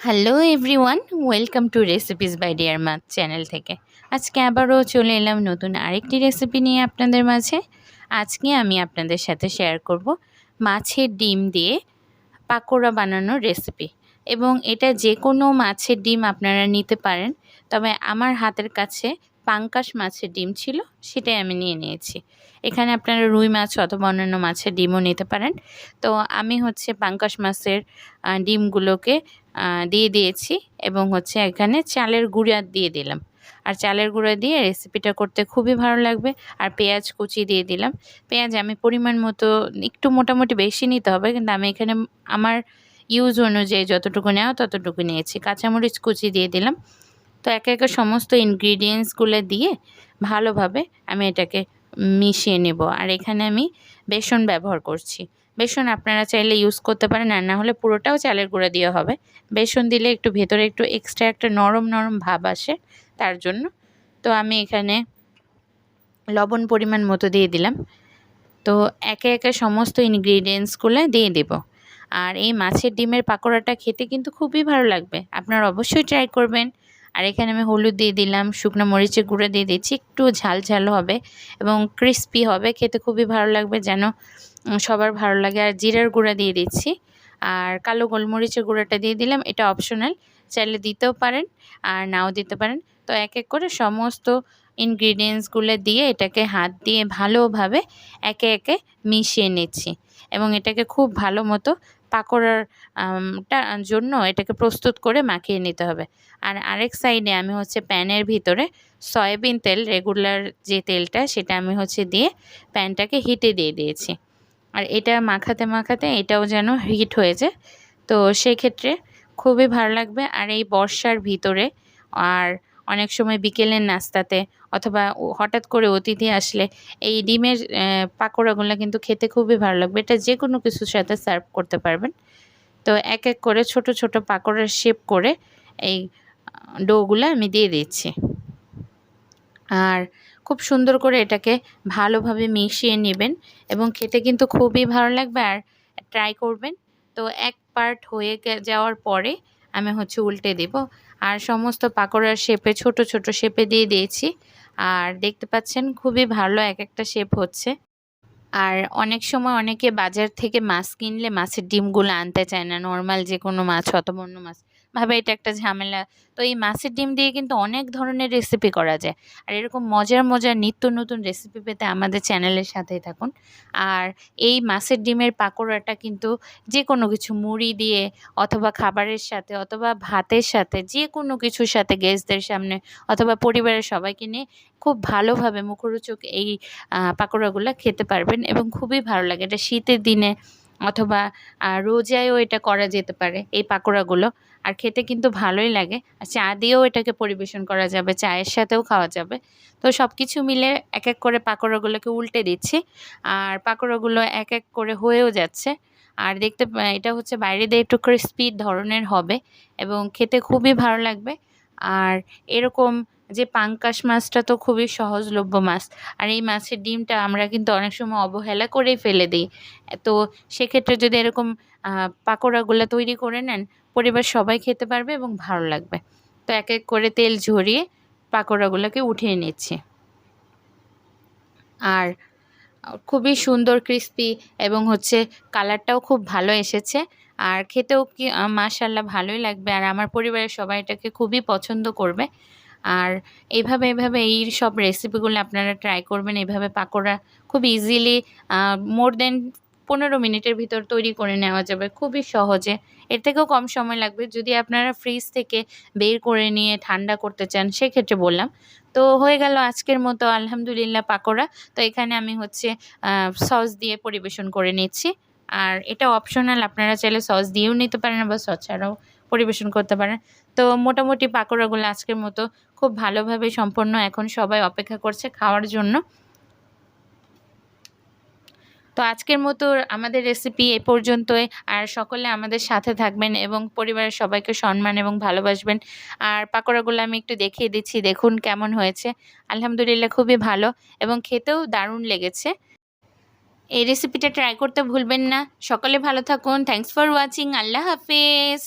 Hello everyone, welcome to recipes by dear Maa channel থেকে। আজকে আবারও চলে এলাম নতুন আরেকটি রেসিপি নিয়ে আপনাদের মাঝে। আজকে আমি আপনাদের সাথে শেয়ার করব মাছের ডিম দিয়ে পাকোড়া বানানোর রেসিপি। এবং এটা যে কোনো মাছের ডিম আপনারা নিতে পারেন, তবে আমার হাতের কাছে পাঙ্কাশ মাছের ডিম ছিল, সেটাই আমি নিয়ে নিয়েছি। এখানে আপনারা রুই মাছ অথবা অন্যান্য মাছের ডিমও নিতে পারেন। তো আমি পাঙ্কাশ মাছের ডিমগুলোকে দিয়ে দিয়েছি এবং এখানে চালের গুঁড়া দিয়ে দিলাম। আর চালের গুঁড়া দিয়ে রেসিপিটা করতে খুবই ভালো লাগবে। আর পেঁয়াজ কুচি দিয়ে দিলাম। পেঁয়াজ আমি পরিমাণ মতো একটু মোটামুটি বেশি নিতে হবে, কিন্তু আমি এখানে আমার ইউজ অনুযায়ী যতটুকু নেওয়া ততটুকু নিয়েছি। কাঁচামরিচ কুচি দিয়ে দিলাম। তো একে একে সমস্ত ইনগ্রিডিয়েন্টসগুলো দিয়ে ভালোভাবে আমি এটাকে মিশিয়ে নেব। আর এখানে আমি বেসন ব্যবহার করছি। বেসন আপনারা চাইলে ইউজ করতে পারেন, আর না হলে পুরোটাও চালের গুঁড়া দিয়ে হবে। বেসন দিলে একটু ভেতরে একটু এক্সট্রা একটা নরম নরম ভাব আসে, তার জন্য। তো আমি এখানে লবণ পরিমাণ মতো দিয়ে দিলাম। তো একে একে সমস্ত ইনগ্রিডিয়েন্টসগুলো দিয়ে দেব। আর এই মাছের ডিমের পাকোড়াটা খেতে কিন্তু খুবই ভালো লাগবে, আপনারা অবশ্যই ট্রাই করবেন। আর এখানে আমি হলুদ দিয়ে দিলাম, শুকনো মরিচের গুঁড়ো দিয়ে দিচ্ছি, একটু ঝাল ঝাল হবে এবং ক্রিস্পি হবে, খেতে খুবই ভালো লাগবে, যেন সবার ভালো লাগে। আর জিরার গুঁড়া দিয়ে দিচ্ছি, আর কালো গোলমরিচের গুঁড়োটা দিয়ে দিলাম। এটা অপশনাল, চাইলে দিতেও পারেন আর নাও দিতে পারেন। তো এক এক করে সমস্ত ইনগ্রিডিয়েন্টসগুলো দিয়ে এটাকে হাত দিয়ে ভালোভাবে একে একে মিশিয়ে নিচ্ছি এবং এটাকে খুব ভালো মতো পাকোড়ার জন্য এটাকে প্রস্তুত করে মাখিয়ে নিতে হবে। আর আরেক সাইডে আমি প্যানের ভিতরে সয়াবিন তেল, রেগুলার যে তেলটা, সেটা আমি দিয়ে প্যানটাকে হিটে দিয়ে দিয়েছি। আর এটা মাখাতে মাখাতে এটাও যেন হিট হয়ে যায়, তো সেই ক্ষেত্রে খুবই ভালো লাগবে। আর এই বর্ষার ভিতরে আর অনেক সময় বিকেলের নাস্তাতে অথবা হঠাৎ করে অতিথি আসলে এই ডিমের পাকোড়াগুলো কিন্তু খেতে খুবই ভালো লাগবে। এটা যে কোনো কিছুর সাথে সার্ভ করতে পারবেন। তো এক এক করে ছোট ছোট পাকোড়ার শেপ করে এই ডোগুলো আমি দিয়ে দিচ্ছি। আর খুব সুন্দর করে এটাকে ভালোভাবে মিশিয়ে নেবেন এবং খেতে কিন্তু খুবই ভালো লাগবে। আর ট্রাই করবেন। তো এক পার্ট হয়ে যাওয়ার পরে আমি উল্টে দেব। আর সমস্ত পাকোড়ার শেপে ছোট ছোট শেপে দিয়ে দিয়েছি। আর দেখতে পাচ্ছেন খুবই ভালো এক একটা শেপ হচ্ছে। আর অনেক সময় অনেকে বাজার থেকে মাছ কিনলে মাছের ডিমগুলো আনতে চায় না, নর্মাল যে কোনো মাছ অথবা অন্য মাছ, ভাবে এটা একটা ঝামেলা। তো এই মাছের ডিম দিয়ে কিন্তু অনেক ধরনের রেসিপি করা যায়। আর এরকম মজার মজার নিত্য নতুন রেসিপি পেতে আমাদের চ্যানেলের সাথেই থাকুন। আর এই মাছের ডিমের পাকোড়াটা কিন্তু যে কোনো কিছু মুড়ি দিয়ে অথবা খাবারের সাথে অথবা ভাতের সাথে, যে কোনো কিছুর সাথে, গেস্টদের সামনে অথবা পরিবারের সবাইকে নিয়ে খুব ভালোভাবে মুখরোচক এই পাকোড়াগুলো খেতে পারবেন এবং খুবই ভালো লাগে। এটা শীতের দিনে অথবা রোজায়ও এটা করা যেতে পারে এই পাকোড়াগুলো। আর খেতে কিন্তু ভালোই লাগে। আর চা দিয়েও এটাকে পরিবেশন করা যাবে, চায়ের সাথেও খাওয়া যাবে। তো সব কিছু মিলে এক এক করে পাকোড়াগুলোকে উল্টে দিচ্ছি। আর পাকোড়াগুলো এক এক করে হয়েও যাচ্ছে। আর দেখতে এটা বাইরে দিয়ে একটু ক্রিস্পি ধরনের হবে এবং খেতে খুবই ভালো লাগবে। আর এরকম যে পাঙ্কাশ মাছটা তো খুবই সহজলভ্য মাছ। আর এই মাছের ডিমটা আমরা কিন্তু অনেক সময় অবহেলা করেই ফেলে দিই। তো সেক্ষেত্রে যদি এরকম পাকোড়াগুলো তৈরি করে নেন, পরিবার সবাই খেতে পারবে এবং ভালো লাগবে। তো এক এক করে তেল ঝরিয়ে পাকোড়াগুলোকে উঠিয়ে নিচ্ছি। আর খুবই সুন্দর ক্রিস্পি এবং কালারটাও খুব ভালো এসেছে। আর খেতেও কি মাশাআল্লাহ ভালোই লাগবে। আর আমার পরিবারের সবাই এটাকে খুবই পছন্দ করবে। আর এভাবে এই সব রেসিপিগুলো আপনারা ট্রাই করবেন। এভাবে পাকোড়া খুব ইজিলি মোর দেন 15 মিনিটের ভিতর তৈরি করে নেওয়া যাবে খুবই সহজে। এর থেকেও কম সময় লাগবে যদি আপনারা ফ্রিজ থেকে বের করে নিয়ে ঠান্ডা করতে চান, সেক্ষেত্রে বললাম। তো হয়ে গেল আজকের মতো আলহামদুলিল্লাহ পাকোড়া। তো এখানে আমি সস দিয়ে পরিবেশন করে নিচ্ছি। আর এটা অপশনাল, আপনারা চাইলে সস দিয়েও নিতে পারেন বা সস ছাড়াও পরিবেশন করতে পারেন। তো মোটামুটি পাকোড়াগুলো আজকের মতো খুব ভালোভাবে সম্পন্ন। এখন সবাই অপেক্ষা করছে খাওয়ার জন্য। তো আজকের মতো আমাদের রেসিপি এ পর্যন্তই। আর সকলে আমাদের সাথে থাকবেন এবং পরিবারের সবাইকে সম্মান এবং ভালোবাসবেন। আর পাকোড়াগুলো আমি একটু দেখিয়ে দিচ্ছি, দেখুন কেমন হয়েছে। আলহামদুলিল্লাহ খুবই ভালো এবং খেতেও দারুণ লেগেছে। এই রেসিপিটা ট্রাই করতে ভুলবেন না। সকলে ভালো থাকুন। Thanks for watching. আল্লাহ হাফেজ।